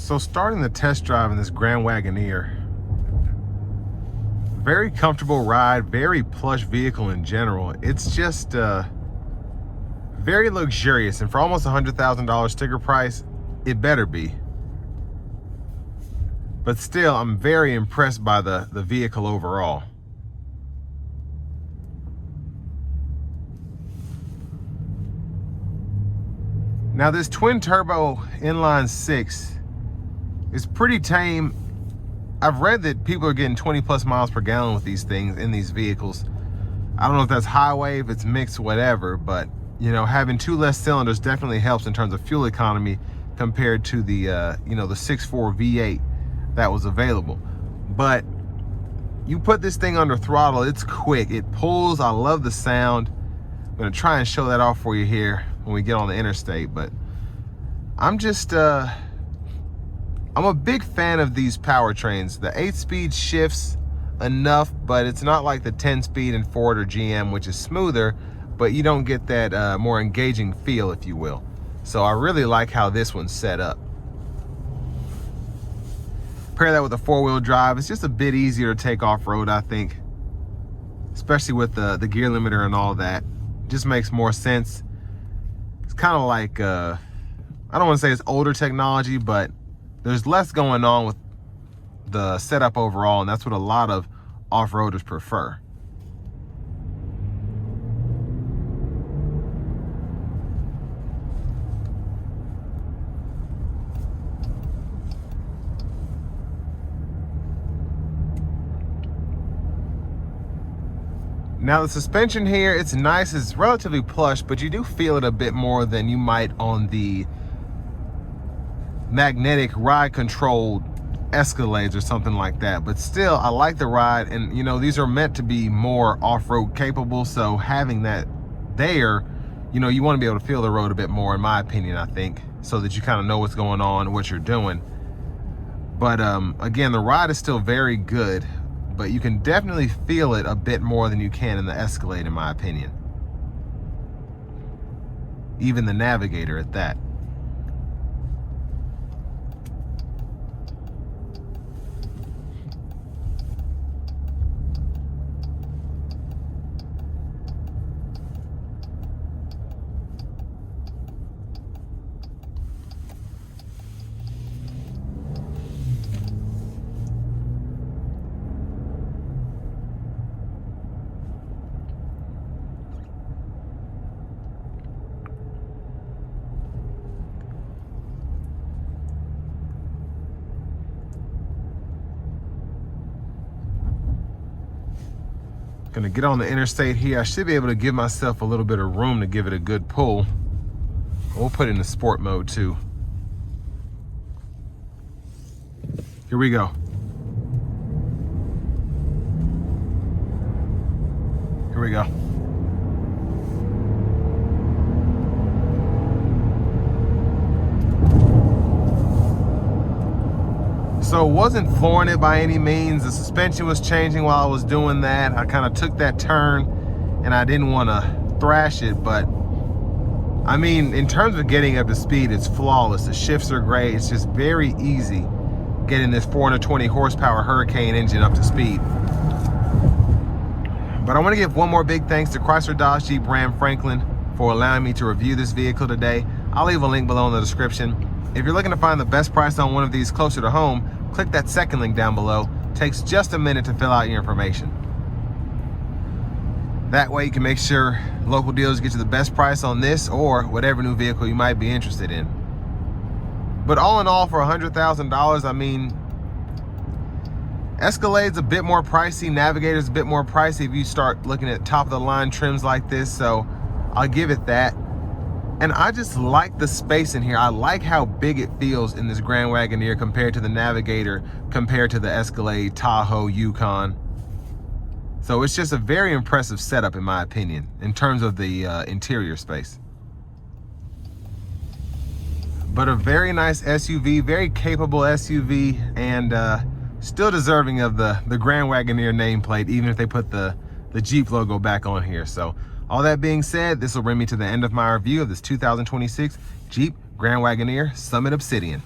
So starting the test drive in this Grand Wagoneer, very comfortable ride, very plush vehicle in general. It's just very luxurious, and for almost $100,000 sticker price, it better be. But still, I'm very impressed by the vehicle overall. Now this twin turbo inline six is pretty tame. I've read that people are getting 20 plus miles per gallon with these things in these vehicles. I don't know if that's highway, if it's mixed, whatever, but you know, having two less cylinders definitely helps in terms of fuel economy compared to the you know, the 6.4 V8 that was available. But you put this thing under throttle, it's quick, it pulls. I love the sound. I'm gonna try and show that off for you here when we get on the interstate. But I'm just I'm a big fan of these powertrains. The 8-speed shifts enough, but it's not like the 10-speed in Ford or GM, which is smoother, but you don't get that more engaging feel, if you will. So I really like how this one's set up. Pair that with a 4-wheel drive, it's just a bit easier to take off-road, I think, especially with the gear limiter and all that. It just makes more sense. It's kind of like I don't want to say it's older technology, but there's less going on with the setup overall, and that's what a lot of off-roaders prefer. Now the suspension here, it's nice, it's relatively plush, but you do feel it a bit more than you might on the magnetic ride controlled Escalades or something like that. But still, I like the ride, and you know, these are meant to be more off-road capable, so having that there, you know, you want to be able to feel the road a bit more, in my opinion, I think, so that you kind of know what's going on, what you're doing. But again, the ride is still very good, but you can definitely feel it a bit more than you can in the Escalade, in my opinion. Even the Navigator at that. Gonna get on the interstate here. I should be able to give myself a little bit of room to give it a good pull. We'll put it in the sport mode too. Here we go. Here we go. So it wasn't flooring it by any means. The suspension was changing while I was doing that. I kind of took that turn and I didn't want to thrash it, but I mean, in terms of getting up to speed, it's flawless. The shifts are great. It's just very easy getting this 420 horsepower Hurricane engine up to speed. But I want to give one more big thanks to Chrysler Dodge Jeep Ram Franklin for allowing me to review this vehicle today. I'll leave a link below in the description. If you're looking to find the best price on one of these closer to home, click that second link down below. Takes just a minute to fill out your information. That way you can make sure local dealers get you the best price on this or whatever new vehicle you might be interested in. But all in all, for $100,000, I mean, Escalade's a bit more pricey, Navigator's a bit more pricey if you start looking at top of the line trims like this, so I'll give it that. And I just like the space in here. I like how big it feels in this Grand Wagoneer compared to the Navigator, compared to the Escalade, Tahoe, Yukon. So it's just a very impressive setup, in my opinion, in terms of the interior space. But a very nice SUV, very capable SUV, and still deserving of the Grand Wagoneer nameplate, even if they put the Jeep logo back on here. So all that being said, this will bring me to the end of my review of this 2026 Jeep Grand Wagoneer Summit Obsidian.